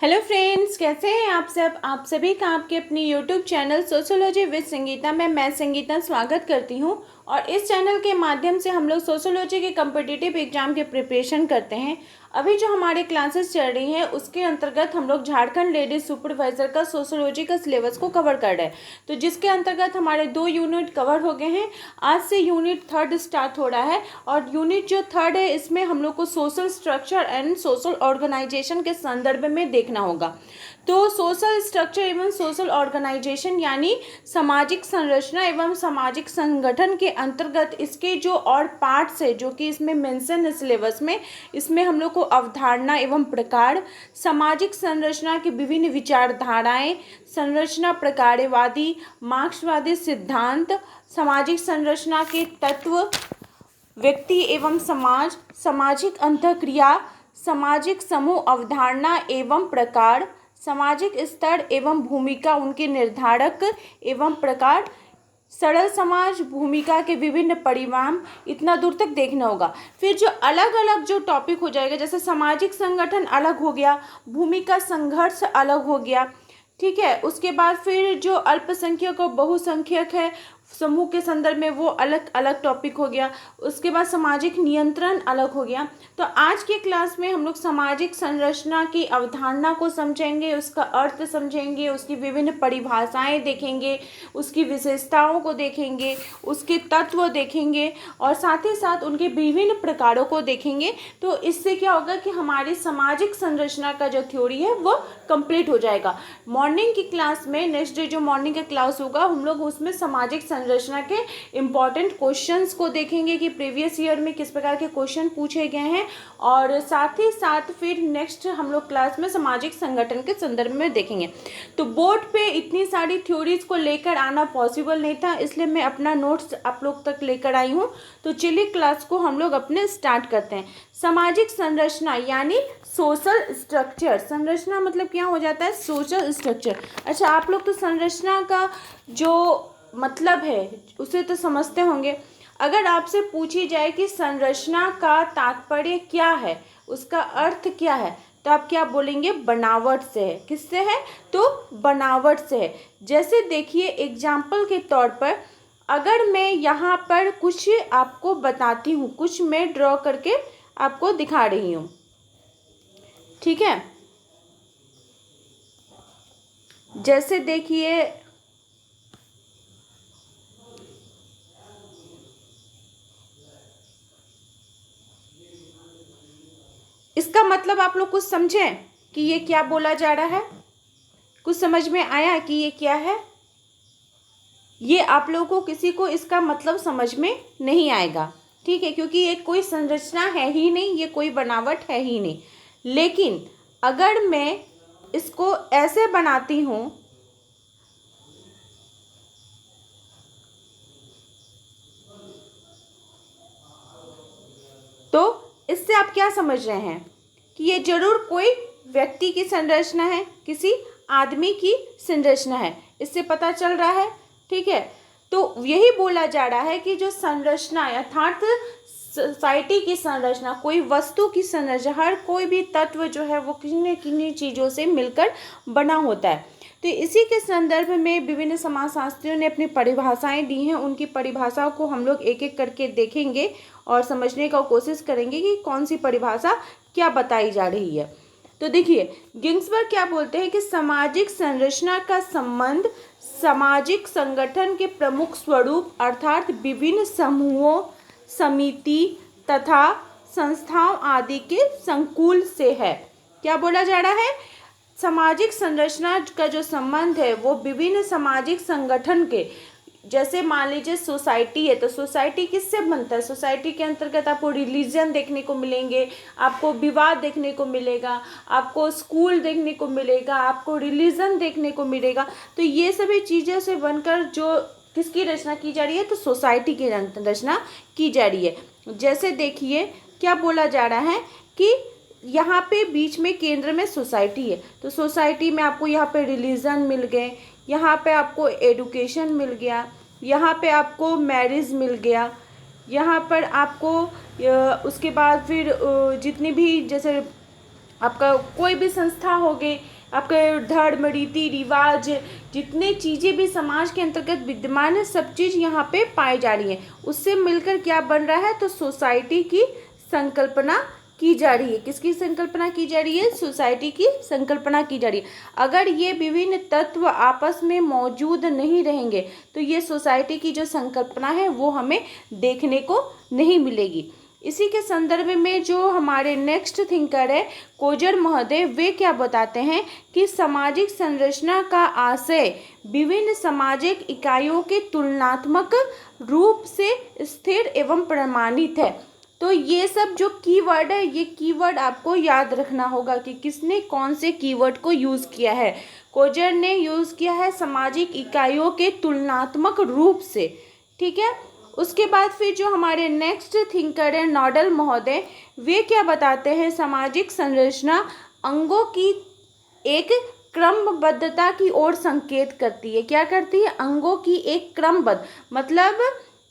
Hello friends, कैसे हैं आप सब। आप सभी का आपके अपनी YouTube channel sociology with Sangeeta में मैं संगीता स्वागत करती हूं। और इस चैनल के माध्यम से हम लोग सोशियोलॉजी के कम्पिटिटिव एग्जाम के प्रिपरेशन करते हैं। अभी जो हमारे क्लासेस चल रही हैं उसके अंतर्गत हम लोग झारखंड लेडीज सुपरवाइजर का सोशियोलॉजी का सिलेबस को कवर कर रहे हैं। तो जिसके अंतर्गत हमारे 2 यूनिट कवर हो गए हैं। आज से यूनिट 3 स्टार्ट हो रहा है और यूनिट जो 3 है इसमें हम लोग को social structure and social organisation के संदर्भ में देखना होगा। तो सोशल स्ट्रक्चर एवं सोशल ऑर्गेनाइजेशन यानी सामाजिक संरचना एवं सामाजिक संगठन के अंतर्गत इसके जो और पार्ट्स है जो कि इसमें मेंशन है सिलेबस में, इसमें हम लोग को अवधारणा एवं प्रकार, सामाजिक संरचना की विभिन्न विचारधाराएं, संरचना प्रकारवादी, मार्क्सवादी सिद्धांत, सामाजिक संरचना के तत्व, व्यक्ति एवं समाज, सामाजिक अंतःक्रिया, सामाजिक समूह अवधारणा एवं प्रकार, सामाजिक स्तर एवं भूमिका उनके निर्धारक एवं प्रकार, सरल समाज भूमिका के विभिन्न परिणाम, इतना दूर तक देखना होगा। फिर जो अलग अलग जो टॉपिक हो जाएगा, जैसे सामाजिक संगठन अलग हो गया, भूमिका संघर्ष अलग हो गया, ठीक है। उसके बाद फिर जो अल्पसंख्यक और बहुसंख्यक है समूह के संदर्भ में वो अलग अलग टॉपिक हो गया। उसके बाद सामाजिक नियंत्रण अलग हो गया। तो आज के क्लास में हम लोग सामाजिक संरचना की अवधारणा को समझेंगे, उसका अर्थ समझेंगे, उसकी विभिन्न परिभाषाएं देखेंगे, उसकी विशेषताओं को देखेंगे, उसके तत्व देखेंगे और साथ ही साथ उनके विभिन्न प्रकारों को देखेंगे। तो इससे क्या होगा कि हमारी सामाजिक संरचना का जो थ्योरी है वो कंप्लीट हो जाएगा। मॉर्निंग की क्लास में नेक्स्ट डे जो मॉर्निंग का क्लास होगा हम लोग उसमें सामाजिक संरचना के इम्पॉर्टेंट क्वेश्चंस को देखेंगे कि प्रीवियस ईयर में किस प्रकार के क्वेश्चन पूछे गए हैं। और साथ ही साथ फिर नेक्स्ट हम लोग क्लास में सामाजिक संगठन के संदर्भ में देखेंगे। तो बोर्ड पे इतनी सारी थ्योरीज को लेकर आना पॉसिबल नहीं था, इसलिए मैं अपना नोट्स आप लोग तक लेकर आई हूँ। तो चलिए क्लास को हम लोग अपने स्टार्ट करते हैं। सामाजिक संरचना यानी सोशल स्ट्रक्चर। संरचना मतलब क्या हो जाता है, सोशल स्ट्रक्चर। अच्छा, आप लोग तो संरचना का जो मतलब है उसे तो समझते होंगे। अगर आपसे पूछी जाए कि संरचना का तात्पर्य क्या है, उसका अर्थ क्या है, तो आप क्या बोलेंगे, बनावट से है। किससे है, तो बनावट से है। जैसे देखिए एग्जाम्पल के तौर पर अगर मैं यहाँ पर कुछ आपको बताती हूँ, कुछ मैं ड्रॉ करके आपको दिखा रही हूँ, ठीक है। जैसे देखिए इसका मतलब आप लोग कुछ समझें कि ये क्या बोला जा रहा है, कुछ समझ में आया कि ये क्या है। ये आप लोगों को किसी को इसका मतलब समझ में नहीं आएगा, ठीक है, क्योंकि ये कोई संरचना है ही नहीं, ये कोई बनावट है ही नहीं। लेकिन अगर मैं इसको ऐसे बनाती हूँ तो इससे आप क्या समझ रहे हैं कि ये जरूर कोई व्यक्ति की संरचना है, किसी आदमी की संरचना है, इससे पता चल रहा है, ठीक है। तो यही बोला जा रहा है कि जो संरचना अर्थात सोसाइटी की संरचना, कोई वस्तु की संरचना, हर कोई भी तत्व जो है वो किन्हीं न किन्हीं चीज़ों से मिलकर बना होता है। तो इसी के संदर्भ में विभिन्न समाजशास्त्रियों ने अपनी परिभाषाएं दी हैं। उनकी परिभाषाओं को हम लोग एक एक करके देखेंगे और समझने का कोशिश करेंगे कि कौन सी परिभाषा क्या बताई जा रही है। तो देखिए गिन्सबर्ग क्या बोलते हैं कि सामाजिक संरचना का संबंध सामाजिक संगठन के प्रमुख स्वरूप अर्थात विभिन्न समूहों, समिति तथा संस्थाओं आदि के संकुल से है। क्या बोला जा रहा है, सामाजिक संरचना का जो संबंध है वो विभिन्न सामाजिक संगठन के, जैसे मान लीजिए सोसाइटी है तो सोसाइटी किससे बनता है, सोसाइटी के अंतर्गत आपको रिलीजन देखने को मिलेंगे, आपको विवाद देखने को मिलेगा, आपको स्कूल देखने को मिलेगा, आपको रिलीजन देखने को मिलेगा। तो ये सभी चीज़ों से बनकर जो किसकी रचना की जा रही है, तो सोसाइटी की रचना की जा रही है। जैसे देखिए क्या बोला जा रहा है कि यहाँ पे बीच में केंद्र में सोसाइटी है, तो सोसाइटी में आपको यहाँ पे रिलीजन मिल गए, यहाँ पे आपको एडुकेशन मिल गया, यहाँ पे आपको मैरिज मिल गया, यहाँ पर आपको उसके बाद फिर जितनी भी जैसे आपका कोई भी संस्था हो गई, आपके धर्म, रीति रिवाज, जितने चीज़ें भी समाज के अंतर्गत विद्यमान है, सब चीज़ यहाँ पे पाई जा रही है। उससे मिलकर क्या बन रहा है, तो सोसाइटी की संकल्पना की जा रही है। किसकी संकल्पना की जा रही है, सोसाइटी की संकल्पना की जा रही है। अगर ये विभिन्न तत्व आपस में मौजूद नहीं रहेंगे तो ये सोसाइटी की जो संकल्पना है वो हमें देखने को नहीं मिलेगी। इसी के संदर्भ में जो हमारे नेक्स्ट थिंकर है कोजर महोदय, वे क्या बताते हैं कि सामाजिक संरचना का आशय विभिन्न सामाजिक इकाइयों के तुलनात्मक रूप से स्थिर एवं प्रमाणित है। तो ये सब जो कीवर्ड है, ये कीवर्ड आपको याद रखना होगा कि किसने कौन से कीवर्ड को यूज़ किया है। कोजर ने यूज़ किया है सामाजिक इकाइयों के तुलनात्मक रूप से, ठीक है। उसके बाद फिर जो हमारे नेक्स्ट थिंकर है नॉडल महोदय, वे क्या बताते हैं, सामाजिक संरचना अंगों की एक क्रमबद्धता की ओर संकेत करती है। क्या करती है, अंगों की एक क्रमबद्ध, मतलब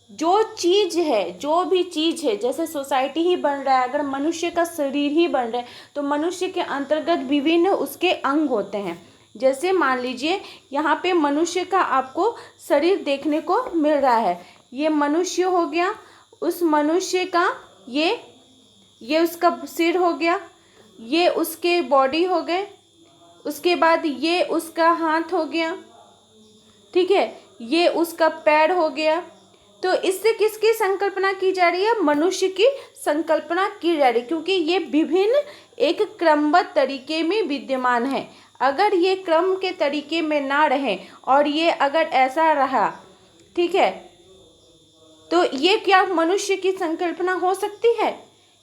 जो चीज़ है, जो भी चीज़ है, जैसे सोसाइटी ही बन रहा है, अगर मनुष्य का शरीर ही बन रहा है तो मनुष्य के अंतर्गत विभिन्न उसके अंग होते हैं। जैसे मान लीजिए यहाँ पे मनुष्य का आपको शरीर देखने को मिल रहा है, ये मनुष्य हो गया, उस मनुष्य का ये उसका सिर हो गया, ये उसके बॉडी हो गए, उसके बाद ये उसका हाथ हो गया, ठीक है, ये उसका पैर हो गया। तो इससे किसकी संकल्पना की जा रही है, मनुष्य की संकल्पना की जा रही है, क्योंकि ये विभिन्न एक क्रमबद्ध तरीके में विद्यमान है। अगर ये क्रम के तरीके में ना रहे और ये अगर ऐसा रहा, ठीक है, तो ये क्या मनुष्य की संकल्पना हो सकती है,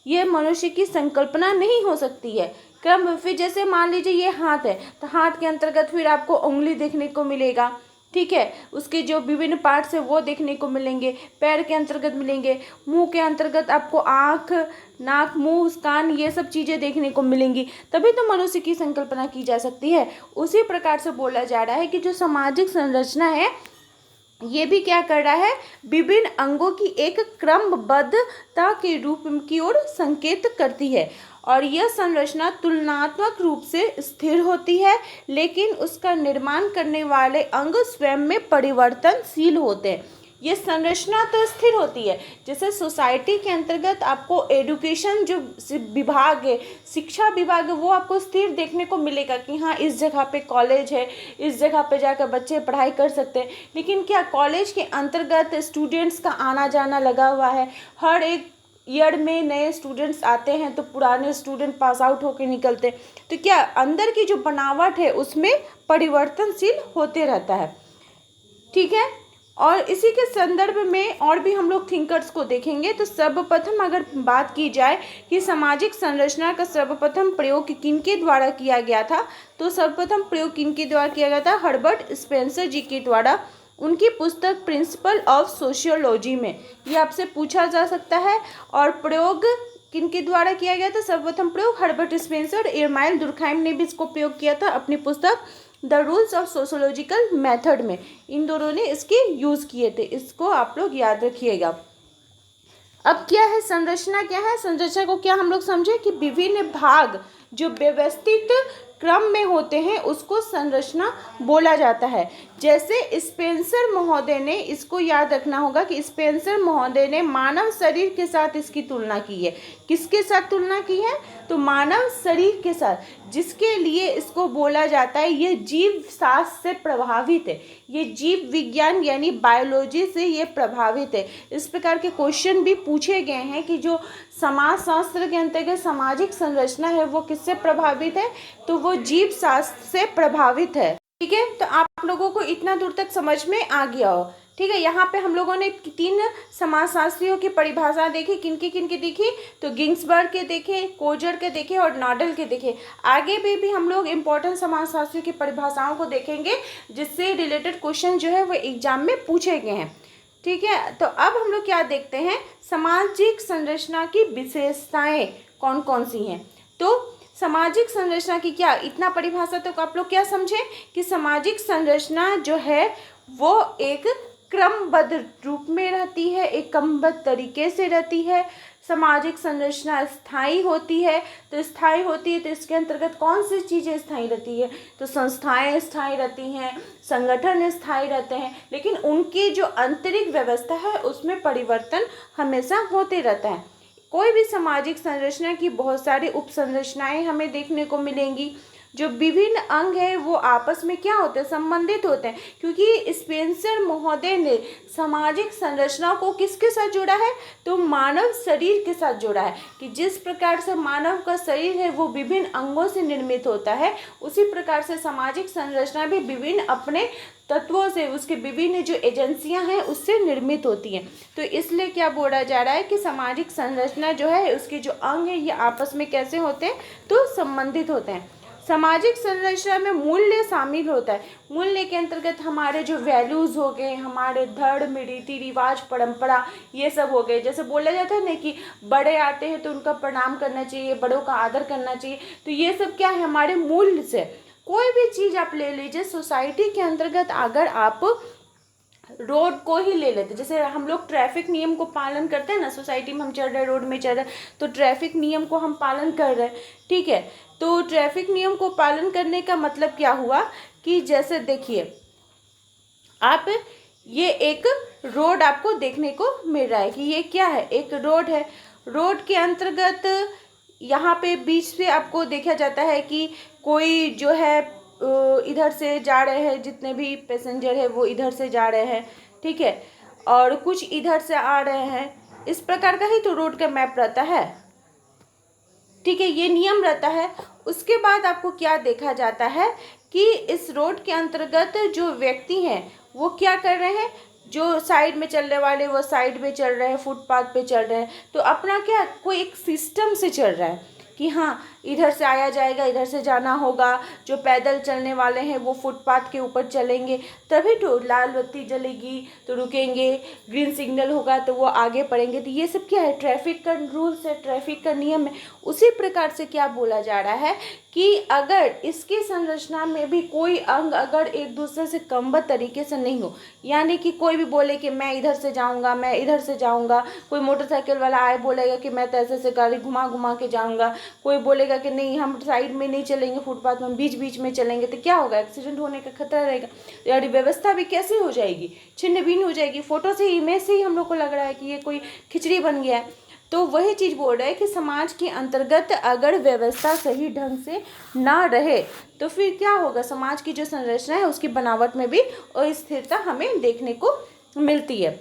ये मनुष्य की संकल्पना नहीं हो सकती है। क्रम, फिर जैसे मान लीजिए ये हाथ है तो हाथ के अंतर्गत फिर आपको उंगली देखने को मिलेगा, ठीक है, उसके जो विभिन्न पार्ट्स है वो देखने को मिलेंगे, पैर के अंतर्गत मिलेंगे, मुंह के अंतर्गत आपको आँख, नाक, मुंह, कान, ये सब चीज़ें देखने को मिलेंगी, तभी तो मनुष्य की संकल्पना की जा सकती है। उसी प्रकार से बोला जा रहा है कि जो सामाजिक संरचना है ये भी क्या कर रहा है, विभिन्न अंगों की एक क्रमबद्धता के रूप की ओर संकेत करती है। और यह संरचना तुलनात्मक रूप से स्थिर होती है, लेकिन उसका निर्माण करने वाले अंग स्वयं में परिवर्तनशील होते हैं। ये संरचना तो स्थिर होती है, जैसे सोसाइटी के अंतर्गत आपको एजुकेशन जो विभाग है, शिक्षा विभाग है, वो आपको स्थिर देखने को मिलेगा कि हाँ इस जगह पे कॉलेज है, इस जगह पे जाकर बच्चे पढ़ाई कर सकते हैं। लेकिन क्या कॉलेज के अंतर्गत स्टूडेंट्स का आना जाना लगा हुआ है, हर एक ईयर में नए स्टूडेंट्स आते हैं तो पुराने स्टूडेंट पास आउट होकर निकलते हैं, तो क्या अंदर की जो बनावट है उसमें परिवर्तनशील होते रहता है, ठीक है। और इसी के संदर्भ में और भी हम लोग थिंकर्स को देखेंगे। तो सर्वप्रथम अगर बात की जाए कि सामाजिक संरचना का सर्वप्रथम प्रयोग किनके द्वारा किया गया था, तो सर्वप्रथम प्रयोग किनके द्वारा किया गया था, हर्बर्ट स्पेंसर जी के द्वारा, उनकी पुस्तक प्रिंसिपल ऑफ सोशियोलॉजी में, ये आपसे पूछा जा सकता है। और प्रयोग किनके द्वारा किया गया था, सर्वप्रथम प्रयोग हर्बर्ट स्पेंसर, एरमाइल दुर्खाइम ने भी इसको प्रयोग किया था अपनी पुस्तक the rules of sociological method में, इन दोनों ने इसके यूज़ किए थे, इसको आप लोग याद रखिएगा। अब क्या है संरचना, क्या है संरचना को क्या हम लोग समझे कि विभिन्न भाग जो व्यवस्थित क्रम में होते हैं उसको संरचना बोला जाता है। जैसे स्पेंसर महोदय ने, इसको याद रखना होगा कि स्पेंसर महोदय ने मानव शरीर के साथ इसकी तुलना की है। किसके साथ तुलना की है, तो मानव शरीर के साथ, जिसके लिए इसको बोला जाता है ये जीव शास्त्र से प्रभावित है, ये जीव विज्ञान यानी बायोलॉजी से ये प्रभावित है। इस प्रकार के क्वेश्चन भी पूछे गए हैं कि जो समाज शास्त्र के अंतर्गत सामाजिक संरचना है वो किससे प्रभावित है, तो वो जीव शास्त्र से प्रभावित है, ठीक है। तो आप लोगों को इतना दूर तक समझ में आ गया हो, ठीक है। यहाँ पे हम लोगों ने 3 समाजशास्त्रियों की परिभाषा देखी, किनकी देखी, तो गिंसबर्ग के देखे, कोजर के देखे और नॉडल के देखे। आगे भी हम लोग इम्पोर्टेंट समाजशास्त्रियों की परिभाषाओं को देखेंगे जिससे रिलेटेड क्वेश्चन जो है वो एग्जाम में पूछे गए हैं, ठीक है। तो अब हम लोग क्या देखते हैं, सामाजिक संरचना की विशेषताएं कौन कौन सी हैं। तो सामाजिक संरचना की क्या, इतना परिभाषा तो आप लोग क्या समझे कि सामाजिक संरचना जो है वो एक क्रमबद्ध रूप में रहती है, एक क्रमबद्ध तरीके से रहती है, सामाजिक संरचना स्थायी होती है। तो स्थायी होती है तो इसके अंतर्गत कौन सी चीज़ें स्थायी रहती है? तो संस्थाएं स्थायी रहती हैं, संगठन स्थायी रहते हैं, लेकिन उनकी जो आंतरिक व्यवस्था है उसमें परिवर्तन हमेशा होते रहता है। कोई भी सामाजिक संरचना की बहुत सारी उपसंरचनाएं हमें देखने को मिलेंगी। जो विभिन्न अंग है वो आपस में क्या होते हैं? संबंधित होते हैं, क्योंकि स्पेंसर महोदय ने सामाजिक संरचना को किसके साथ जोड़ा है? तो मानव शरीर के साथ जोड़ा है, कि जिस प्रकार से मानव का शरीर है वो विभिन्न अंगों से निर्मित होता है, उसी प्रकार से सामाजिक संरचना भी विभिन्न अपने तत्वों से, उसके विभिन्न जो एजेंसियां हैं उससे निर्मित होती हैं। तो इसलिए क्या बोला जा रहा है कि सामाजिक संरचना जो है उसके जो अंग है ये आपस में कैसे होते हैं? तो संबंधित होते हैं। सामाजिक संरचना में मूल्य शामिल होता है। मूल्य के अंतर्गत हमारे जो वैल्यूज़ हो गए, हमारे धर्म, रीति रिवाज, परंपरा, ये सब हो गए। जैसे बोला जाता है ना कि बड़े आते हैं तो उनका प्रणाम करना चाहिए, बड़ों का आदर करना चाहिए। तो ये सब क्या है? हमारे मूल्य से। कोई भी चीज़ आप ले लीजिए सोसाइटी के अंतर्गत, अगर आप रोड को ही ले लेते, जैसे हम लोग ट्रैफिक नियम को पालन करते हैं ना, सोसाइटी में हम चल रहे हैं, रोड में चल रहे हैं, तो ट्रैफिक नियम को हम पालन कर रहे हैं, ठीक है। तो ट्रैफिक नियम को पालन करने का मतलब क्या हुआ कि जैसे देखिए आप, ये एक रोड आपको देखने को मिल रहा है कि ये क्या है? एक रोड है। रोड के अंतर्गत यहाँ पे बीच से आपको देखा जाता है कि कोई जो है इधर से जा रहे हैं, जितने भी पैसेंजर है वो इधर से जा रहे हैं, ठीक है, और कुछ इधर से आ रहे हैं। इस प्रकार का ही तो रोड का मैप रहता है, ठीक है, ये नियम रहता है। उसके बाद आपको क्या देखा जाता है कि इस रोड के अंतर्गत जो व्यक्ति हैं वो क्या कर रहे हैं? जो साइड में चलने वाले वो साइड में चल रहे हैं, फुटपाथ पे चल रहे हैं। तो अपना क्या, कोई एक सिस्टम से चल रहा है कि हाँ इधर से आया जाएगा, इधर से जाना होगा। जो पैदल चलने वाले हैं वो फुटपाथ के ऊपर चलेंगे, तभी तो लाल बत्ती जलेगी तो रुकेंगे, ग्रीन सिग्नल होगा तो वो आगे बढ़ेंगे। तो ये सब क्या है? ट्रैफिक का रूल्स है, ट्रैफिक का नियम है। उसी प्रकार से क्या बोला जा रहा है कि अगर इसकी संरचना में भी कोई अंग अगर एक दूसरे से क्रमबद्ध तरीके से नहीं हो, यानी कि कोई भी बोले कि मैं इधर से जाऊंगा, मैं इधर से जाऊंगा, कोई मोटरसाइकिल वाला आए बोलेगा कि मैं तो ऐसे से गाड़ी घुमा घुमा के जाऊंगा, कोई बोलेगा कि नहीं हम साइड में नहीं चलेंगे, फुटपाथ में बीच बीच में चलेंगे, तो क्या होगा? एक्सीडेंट होने का खतरा रहेगा। यानी व्यवस्था भी कैसी हो जाएगी? छिन्न भिन्न हो जाएगी। फोटो से, इमेज से ही हम लोग को लग रहा है कि ये कोई खिचड़ी बन गया है। तो वही चीज़ बोल रहा है कि समाज के अंतर्गत अगर व्यवस्था सही ढंग से ना रहे तो फिर क्या होगा? समाज की जो संरचना है उसकी बनावट में भी अस्थिरता हमें देखने को मिलती है।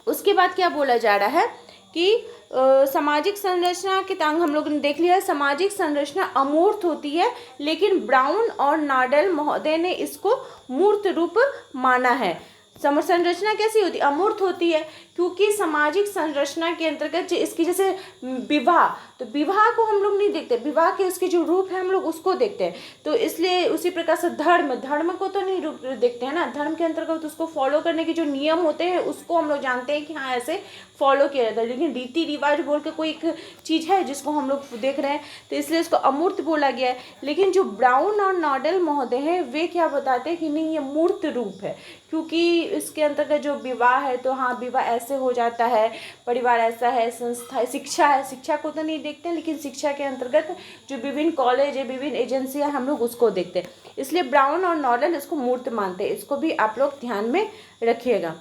उसके बाद क्या बोला जा रहा है कि सामाजिक संरचना के अंग हम लोगों ने देख लिया है। सामाजिक संरचना अमूर्त होती है, लेकिन ब्राउन और नाडल महोदय ने इसको मूर्त रूप माना है। संरचना कैसी होती है? अमूर्त होती है, क्योंकि सामाजिक संरचना के अंतर्गत इसकी जैसे विवाह, तो विवाह को हम लोग नहीं देखते, विवाह के उसके जो रूप है हम लोग उसको देखते हैं। तो इसलिए उसी प्रकार से धर्म को तो नहीं रूप देखते हैं ना, धर्म के अंतर्गत उसको फॉलो करने के जो नियम होते हैं उसको हम लोग जानते हैं कि हाँ ऐसे फॉलो किया जाता है। लेकिन रीति रिवाज बोल के कोई एक चीज़ है जिसको हम लोग देख रहे हैं, तो इसलिए इसको अमूर्त बोला गया है। लेकिन जो ब्राउन और नॉडल महोदय हैं वे क्या बताते हैं कि नहीं ये मूर्त रूप है, क्योंकि इसके अंतर्गत जो विवाह है तो हाँ विवाह ऐसे हो जाता है, परिवार ऐसा है, संस्था, शिक्षा है, शिक्षा को तो नहीं देखते हैं, लेकिन शिक्षा के अंतर्गत जो विभिन्न कॉलेज है, विभिन्न एजेंसियां हम लोग उसको देखते हैं। इसलिए ब्राउन और नॉडल इसको मूर्त मानते हैं। इसको भी आप लोग ध्यान में रखिएगा।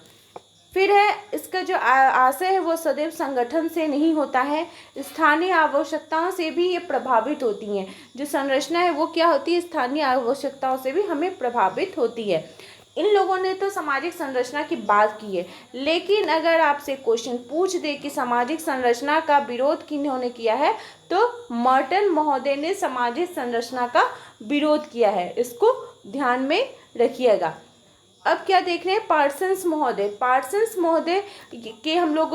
फिर है इसका जो आशय है वो सदैव संगठन से नहीं होता है, स्थानीय आवश्यकताओं से भी ये प्रभावित होती हैं। जो संरचना है वो क्या होती है? स्थानीय आवश्यकताओं से भी हमें प्रभावित होती है। इन लोगों ने तो सामाजिक संरचना की बात की है, लेकिन अगर आपसे क्वेश्चन पूछ दे कि सामाजिक संरचना का विरोध किन्होंने किया है, तो मर्टन महोदय ने सामाजिक संरचना का विरोध किया है। इसको ध्यान में रखिएगा। अब क्या देख रहे हैं? पार्सन्स महोदय के हम लोग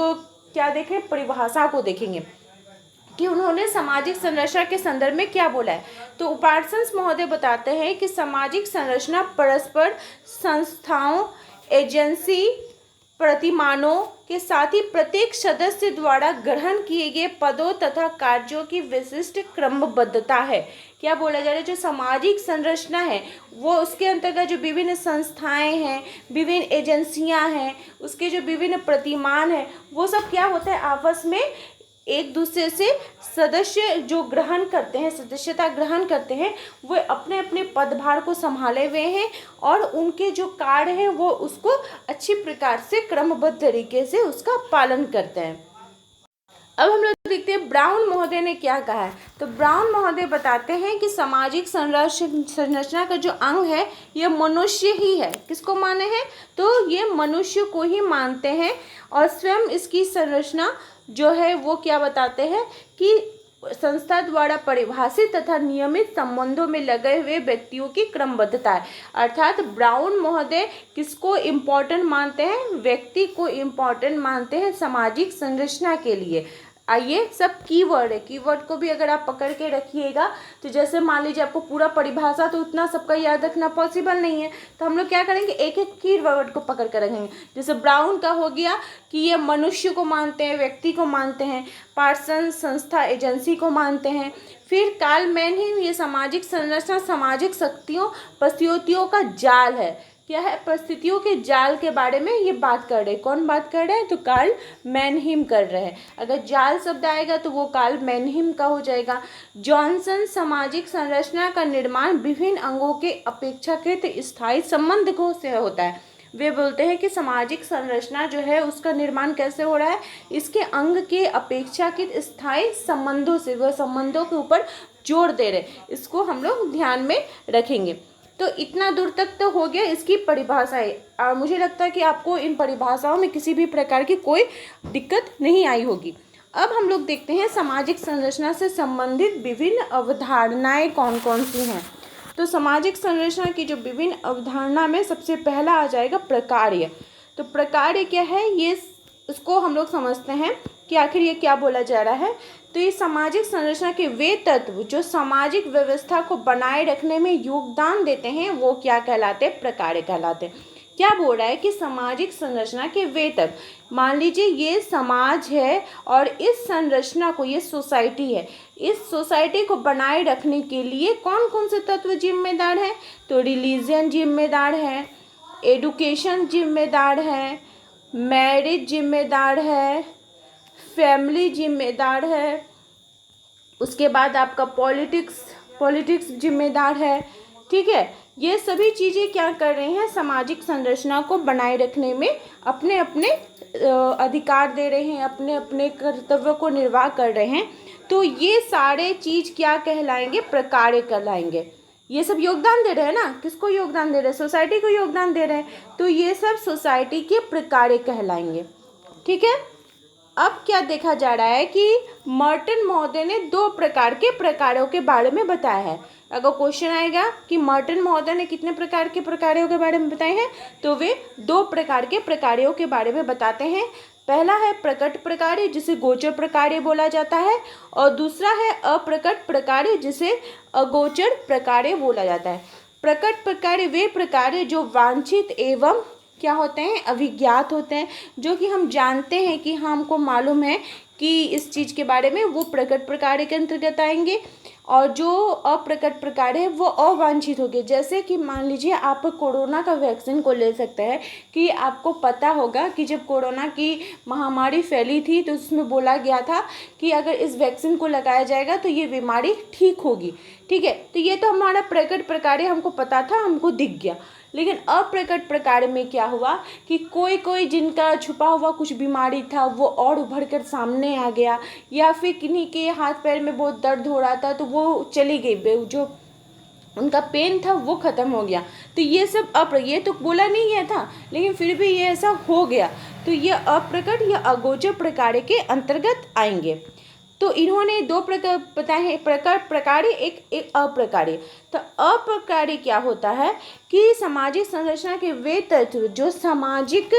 क्या देख रहे हैं? परिभाषा को देखेंगे कि उन्होंने सामाजिक संरचना के संदर्भ में क्या बोला है। तो पार्सन्स महोदय बताते हैं कि सामाजिक संरचना परस्पर संस्थाओं, एजेंसी, प्रतिमानों के साथ ही प्रत्येक सदस्य द्वारा ग्रहण किए गए पदों तथा कार्यों की विशिष्ट क्रमबद्धता है। क्या बोला जा रहा है? जो सामाजिक संरचना है वो उसके अंतर्गत जो विभिन्न संस्थाएं हैं, विभिन्न एजेंसियां हैं, उसके जो विभिन्न प्रतिमान हैं, वो सब क्या होता है? आपस में एक दूसरे से सदस्य जो ग्रहण करते हैं, सदस्यता ग्रहण करते हैं, वो अपने अपने पदभार को संभाले हुए हैं और उनके जो कार्य हैं वो उसको अच्छी प्रकार से क्रमबद्ध तरीके से उसका पालन करते हैं। अब हम लोग देखते हैं ब्राउन महोदय ने क्या कहा है। तो ब्राउन महोदय बताते हैं कि सामाजिक संरचना का जो अंग है ये मनुष्य ही है। किसको माने हैं? तो ये मनुष्य को ही मानते हैं और स्वयं इसकी संरचना जो है वो क्या बताते हैं कि संस्था द्वारा परिभाषित तथा नियमित संबंधों में लगे हुए व्यक्तियों की क्रमबद्धता है। अर्थात ब्राउन महोदय किसको इम्पोर्टेंट मानते हैं? व्यक्ति को इम्पोर्टेंट मानते हैं सामाजिक संरचना के लिए। आइए, सब कीवर्ड है, कीवर्ड को भी अगर आप पकड़ के रखिएगा तो जैसे मान लीजिए आपको पूरा परिभाषा तो उतना सबका याद रखना पॉसिबल नहीं है, तो हम लोग क्या करेंगे, एक एक कीवर्ड को पकड़ कर रखेंगे। जैसे ब्राउन का हो गया कि ये मनुष्य को मानते हैं, व्यक्ति को मानते हैं, पर्सन, संस्था, एजेंसी को मानते हैं। फिर कार्ल मैनहीम, ये सामाजिक संरचना सामाजिक शक्तियों, परिस्थितियों का जाल है। क्या है? परिस्थितियों के जाल के बारे में ये बात कर रहे हैं। कौन बात कर रहे हैं? तो कार्ल मैनहीम कर रहे हैं। अगर जाल शब्द आएगा तो वो कार्ल मैनहीम का हो जाएगा। जॉनसन, सामाजिक संरचना का निर्माण विभिन्न अंगों के अपेक्षाकृत स्थायी संबंध को से होता है। वे बोलते हैं कि सामाजिक संरचना जो है उसका निर्माण कैसे हो रहा है? इसके अंग के अपेक्षाकृत स्थायी संबंधों से, वह संबंधों के ऊपर जोर दे रहे। इसको हम लोग ध्यान में रखेंगे। तो इतना दूर तक तो हो गया इसकी परिभाषाएं, और मुझे लगता है कि आपको इन परिभाषाओं में किसी भी प्रकार की कोई दिक्कत नहीं आई होगी। अब हम लोग देखते हैं सामाजिक संरचना से संबंधित विभिन्न अवधारणाएं कौन कौन सी हैं। तो सामाजिक संरचना की जो विभिन्न अवधारणा में सबसे पहला आ जाएगा प्रकार्य। तो प्रकार्य क्या है, ये उसको हम लोग समझते हैं कि आखिर ये क्या बोला जा रहा है। तो ये सामाजिक संरचना के वे तत्व जो सामाजिक व्यवस्था को बनाए रखने में योगदान देते हैं वो क्या कहलाते हैं? प्रकार्य कहलाते हैं। क्या बोल रहा है कि सामाजिक संरचना के वे तत्व, मान लीजिए ये समाज है और इस संरचना को, ये सोसाइटी है, इस सोसाइटी को बनाए रखने के लिए कौन कौन से तत्व जिम्मेदार हैं? तो रिलीजन जिम्मेदार है, एडुकेशन जिम्मेदार है, मैरिज जिम्मेदार है, फैमिली जिम्मेदार है, उसके बाद आपका पॉलिटिक्स जिम्मेदार है। ठीक है, ये सभी चीज़ें क्या कर रही हैं? सामाजिक संरचना को बनाए रखने में अपने अपने अधिकार दे रहे हैं, अपने अपने कर्तव्य को निर्वाह कर रहे हैं। तो ये सारे चीज़ क्या कहलाएंगे? प्रकार्य कहलाएंगे। ये सब योगदान दे रहे हैं ना, किसको योगदान दे रहे हैं? सोसाइटी को योगदान दे रहे हैं। तो ये सब सोसाइटी के प्रकार्य कहलाएंगे। ठीक है, अब क्या देखा जा रहा है कि मर्टन महोदय ने 2 प्रकार के प्रकारों के बारे में बताया है। अगर क्वेश्चन आएगा कि मर्टन महोदय ने कितने प्रकार के प्रकारों के बारे में बताए हैं, तो वे 2 प्रकार के प्रकारों के बारे में बताते हैं। पहला है प्रकट प्रकार्य, जिसे गोचर प्रकार्य बोला जाता है, और दूसरा है अप्रकट प्रकार्य, जिसे अगोचर प्रकार्य बोला जाता है। प्रकट प्रकार्य वे प्रकार्य जो वांछित एवं क्या होते हैं? अभिज्ञात होते हैं, जो कि हम जानते हैं कि हमको मालूम है कि इस चीज़ के बारे में, वो प्रकट प्रकार्य के अंतर्गत आएंगे। और जो अप्रकट प्रकार है वो अवांछित हो गए। जैसे कि मान लीजिए आप कोरोना का वैक्सीन को ले सकते हैं कि आपको पता होगा कि जब कोरोना की महामारी फैली थी तो उसमें बोला गया था कि अगर इस वैक्सीन को लगाया जाएगा तो ये बीमारी ठीक होगी। ठीक है, तो ये तो हमारा प्रकट प्रकार हमको पता था, हमको दिख गया। लेकिन अप्रकट प्रकार में क्या हुआ कि कोई कोई जिनका छुपा हुआ कुछ बीमारी था वो और उभर कर सामने आ गया, या फिर किन्हीं के हाथ पैर में बहुत दर्द हो रहा था तो वो चली गई, जो उनका पेन था वो ख़त्म हो गया। तो ये सब ये तो बोला नहीं गया था, लेकिन फिर भी ये ऐसा हो गया। तो ये अप्रकट या अगोचर प्रकार के अंतर्गत आएंगे। तो इन्होंने 2 प्रकार बताए हैं, प्रकट प्रकार्य, एक अप्रकार्य। तो अप्रकार्य क्या होता है कि सामाजिक संरचना के वे तत्व जो सामाजिक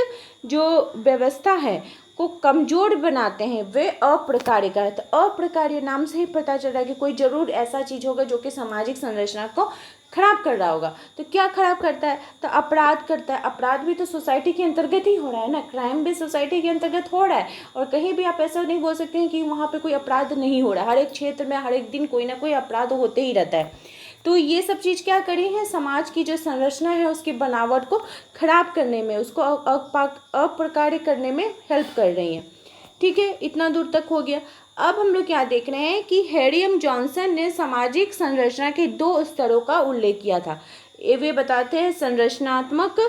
जो व्यवस्था है को कमजोर बनाते हैं वे अप्रकार्य का है। तो अप्रकार्य नाम से ही पता चल रहा है कि कोई जरूर ऐसा चीज़ होगा जो कि सामाजिक संरचना को खराब कर रहा होगा। तो क्या खराब करता है? तो अपराध करता है। अपराध भी तो सोसाइटी के अंतर्गत ही हो रहा है ना, क्राइम भी सोसाइटी के अंतर्गत हो रहा है। और कहीं भी आप ऐसा नहीं बोल सकते हैं कि वहाँ पे कोई अपराध नहीं हो रहा है। हर एक क्षेत्र में हर एक दिन कोई ना कोई अपराध होते ही रहता है। तो ये सब चीज़ क्या करी है? समाज की जो संरचना है उसकी बनावट को खराब करने में, उसको अप्रकार्य करने में हेल्प कर रही हैं। ठीक है, इतना दूर तक हो गया। अब हम लोग क्या देख रहे हैं कि हैरियम जॉनसन ने सामाजिक संरचना के 2 स्तरों का उल्लेख किया था। वे बताते हैं संरचनात्मक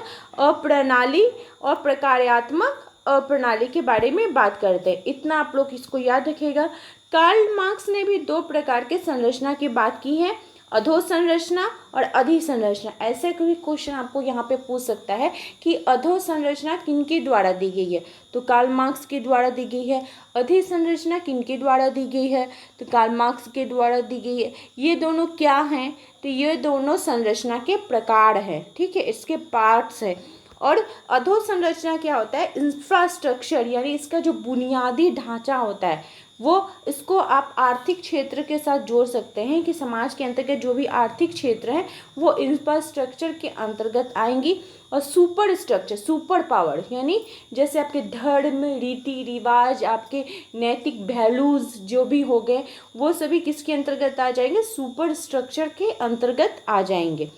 अप्रणाली और प्रकार्यात्मक अप्रणाली के बारे में बात करते हैं। इतना आप लोग इसको याद रखिएगा। कार्ल मार्क्स ने भी 2 प्रकार के संरचना की बात की है, अधोसंरचना और अधिसंरचना। ऐसे कोई क्वेश्चन आपको यहाँ पे पूछ सकता है कि अधोसंरचना किनके द्वारा दी गई है, तो कार्ल मार्क्स के द्वारा दी गई है। अधिसंरचना किनके द्वारा दी गई है, तो कार्ल मार्क्स के द्वारा दी गई है। ये दोनों क्या हैं, तो ये दोनों संरचना के प्रकार हैं, ठीक है, इसके पार्ट्स हैं। और अधोसंरचना क्या होता है, इंफ्रास्ट्रक्चर, यानी इसका जो बुनियादी ढांचा होता है वो, इसको आप आर्थिक क्षेत्र के साथ जोड़ सकते हैं कि समाज के अंतर्गत जो भी आर्थिक क्षेत्र हैं वो इंफ्रास्ट्रक्चर के अंतर्गत आएंगी। और सुपर स्ट्रक्चर, सुपर पावर, यानी जैसे आपके धर्म, रीति रिवाज, आपके नैतिक वैल्यूज जो भी हो गए वो सभी किसके अंतर्गत आ जाएंगे, सुपर स्ट्रक्चर के अंतर्गत आ जाएंगे।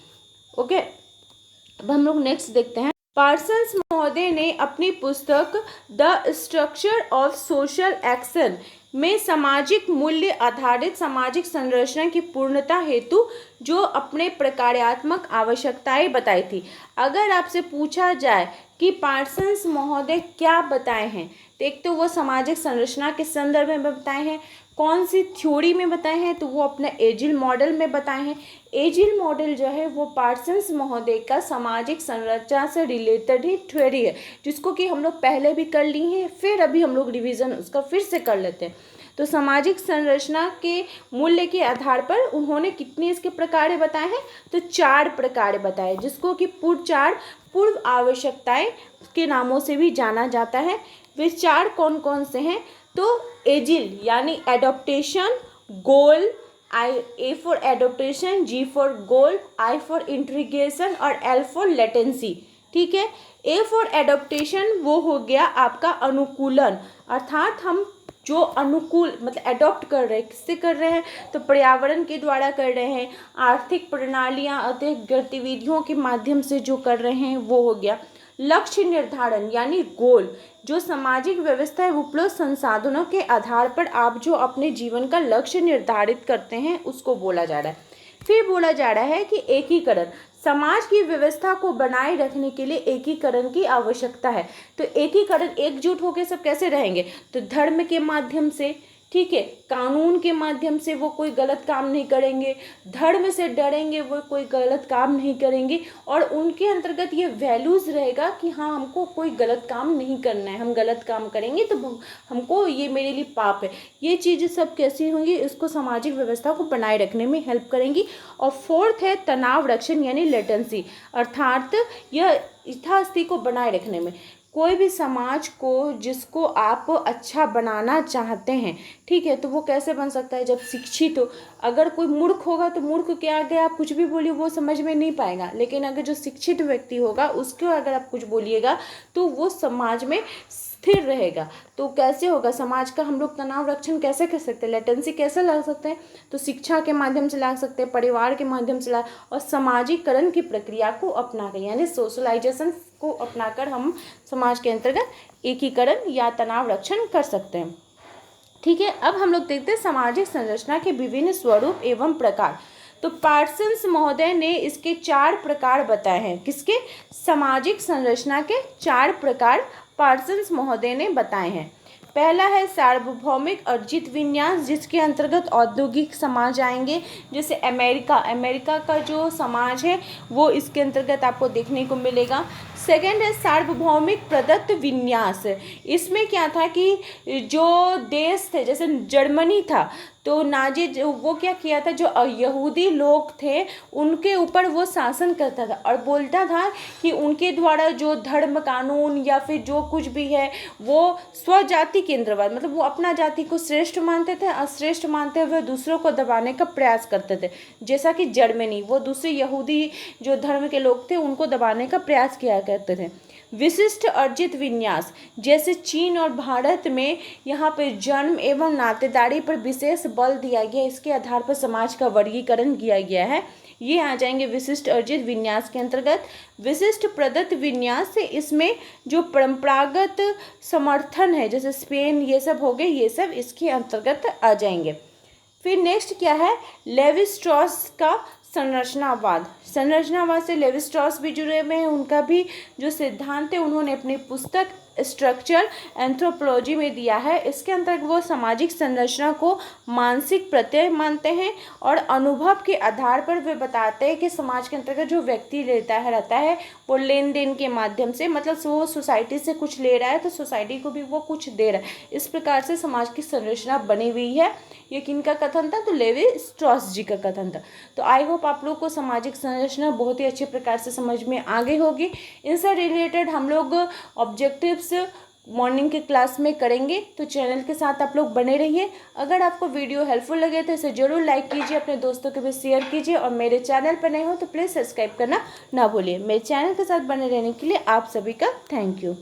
ओके, अब हम लोग नेक्स्ट देखते हैं। पार्सन्स महोदय ने अपनी पुस्तक the structure of social action में सामाजिक मूल्य आधारित सामाजिक संरचना की पूर्णता हेतु जो अपने प्रकार्यात्मक आवश्यकताएं बताई थी। अगर आपसे पूछा जाए कि पार्सन्स महोदय क्या बताए हैं, तो एक तो वो सामाजिक संरचना के संदर्भ में बताए हैं, कौन सी थ्योरी में बताए हैं, तो वो अपने एजिल मॉडल में बताए हैं। एजिल मॉडल जो है वो पार्सन्स महोदय का सामाजिक संरचना से रिलेटेड ही थ्योरी है, जिसको कि हम लोग पहले भी कर ली हैं, फिर अभी हम लोग रिवीजन उसका फिर से कर लेते हैं। तो सामाजिक संरचना के मूल्य के आधार पर उन्होंने कितने इसके प्रकार बताए हैं, तो 4 प्रकार बताए, जिसको कि पूर्व आवश्यकताएं के नामों से भी जाना जाता है। वे 4 कौन कौन से हैं, तो एजिल यानी adaptation, goal, A for adaptation, G for goal, I for integration और एल फॉर लेटेंसी, ठीक है। ए फॉर एडॉप्टेशन वो हो गया आपका अनुकूलन, अर्थात हम जो अनुकूल मतलब एडॉप्ट कर रहे हैं, किससे कर रहे हैं, तो पर्यावरण के द्वारा कर रहे हैं, आर्थिक प्रणालियाँ अतिरिक्त गतिविधियों के माध्यम से जो कर रहे हैं वो हो गया। लक्ष्य निर्धारण यानी गोल, जो सामाजिक व्यवस्था है उपलब्ध संसाधनों के आधार पर आप जो अपने जीवन का लक्ष्य निर्धारित करते हैं उसको बोला जा रहा है। फिर बोला जा रहा है कि एकीकरण, समाज की व्यवस्था को बनाए रखने के लिए एकीकरण की आवश्यकता है। तो एकीकरण, एकजुट होकर सब कैसे रहेंगे, तो धर्म के माध्यम से, ठीक है, कानून के माध्यम से वो कोई गलत काम नहीं करेंगे, धर्म से डरेंगे वो कोई गलत काम नहीं करेंगे, और उनके अंतर्गत ये वैल्यूज़ रहेगा कि हाँ हमको कोई गलत काम नहीं करना है, हम गलत काम करेंगे तो हमको ये मेरे लिए पाप है। ये चीज़ें सब कैसी होंगी, इसको सामाजिक व्यवस्था को बनाए रखने में हेल्प करेंगी। और 4th है तनाव रक्षण यानी लेटेंसी, अर्थात यह यथास्थिति को बनाए रखने में। कोई भी समाज को जिसको आप अच्छा बनाना चाहते हैं, ठीक है, तो वो कैसे बन सकता है, जब शिक्षित हो। अगर कोई मूर्ख होगा तो मूर्ख के आगे आप कुछ भी बोलिए वो समझ में नहीं पाएगा, लेकिन अगर जो शिक्षित व्यक्ति होगा उसको अगर आप कुछ बोलिएगा तो वो समाज में स्थिर रहेगा। तो कैसे होगा समाज का, हम लोग तनाव रक्षण कैसे कर सकते हैं, लेटेंसी कैसे ला सकते हैं, तो शिक्षा के माध्यम से ला सकते हैं, परिवार के माध्यम से ला, और सामाजिकरण की प्रक्रिया को अपनाकर यानी सोशलाइजेशन को अपनाकर हम समाज के अंतर्गत एकीकरण या तनाव रक्षण कर सकते हैं। ठीक है, अब हम लोग देखते हैं सामाजिक संरचना के विभिन्न स्वरूप एवं प्रकार। तो पार्सन्स महोदय ने इसके 4 प्रकार बताए हैं, किसके, सामाजिक संरचना के 4 प्रकार पार्सन्स महोदय ने बताए हैं। पहला है सार्वभौमिक अर्जित विन्यास, जिसके अंतर्गत औद्योगिक समाज आएंगे, जैसे अमेरिका का जो समाज है वो इसके अंतर्गत आपको देखने को मिलेगा। सेकेंड है सार्वभौमिक प्रदत्त विन्यास, इसमें क्या था कि जो देश थे जैसे जर्मनी था तो नाजी वो क्या किया था, जो यहूदी लोग थे उनके ऊपर वो शासन करता था और बोलता था कि उनके द्वारा जो धर्म कानून या फिर जो कुछ भी है वो स्वजाति केंद्रवाद, मतलब वो अपना जाति को श्रेष्ठ मानते थे, अश्रेष्ठ मानते हुए दूसरों को दबाने का प्रयास करते थे। जैसा कि जर्मनी, वो दूसरे यहूदी जो धर्म के लोग थे उनको दबाने का प्रयास किया करते थे। विशिष्ट अर्जित विन्यास, जैसे चीन और भारत में यहाँ पे जन्म एवं नातेदारी पर विशेष बल दिया गया, इसके आधार पर समाज का वर्गीकरण किया गया है। ये आ जाएंगे विशिष्ट अर्जित विन्यास के अंतर्गत। विशिष्ट प्रदत्त विन्यास से इसमें जो परंपरागत समर्थन है जैसे स्पेन ये सब हो गए, ये सब इसके अंतर्गत आ जाएंगे। फिर नेक्स्ट क्या है, लेवी स्ट्रॉस का संरचनावाद। संरचनावाद से लेवी स्ट्रॉस भी जुड़े हुए हैं, उनका भी जो सिद्धांत है उन्होंने अपनी पुस्तक स्ट्रक्चर एंथ्रोपोलॉजी में दिया है। इसके अंतर्गत वो सामाजिक संरचना को मानसिक प्रत्यय मानते हैं और अनुभव के आधार पर वे बताते हैं कि समाज के अंतर्गत जो व्यक्ति रहता है वो लेन देन के माध्यम से, मतलब वो सोसाइटी से कुछ ले रहा है तो सोसाइटी को भी वो कुछ दे रहा है। इस प्रकार से समाज की संरचना बनी हुई है। ये किनका कथन था, तो लेवी स्ट्रॉस जी का कथन था। तो आई होप आप लोग को सामाजिक संरचना बहुत ही अच्छे प्रकार से समझ में आ गई होगी। इनसे रिलेटेड हम लोग ऑब्जेक्टिव्स मॉर्निंग के क्लास में करेंगे, तो चैनल के साथ आप लोग बने रहिए। अगर आपको वीडियो हेल्पफुल लगे तो इसे जरूर लाइक कीजिए, अपने दोस्तों के भी शेयर कीजिए और मेरे चैनल पर नए हो तो प्लीज़ सब्सक्राइब करना ना भूलिए। मेरे चैनल के साथ बने रहने के लिए आप सभी का थैंक यू।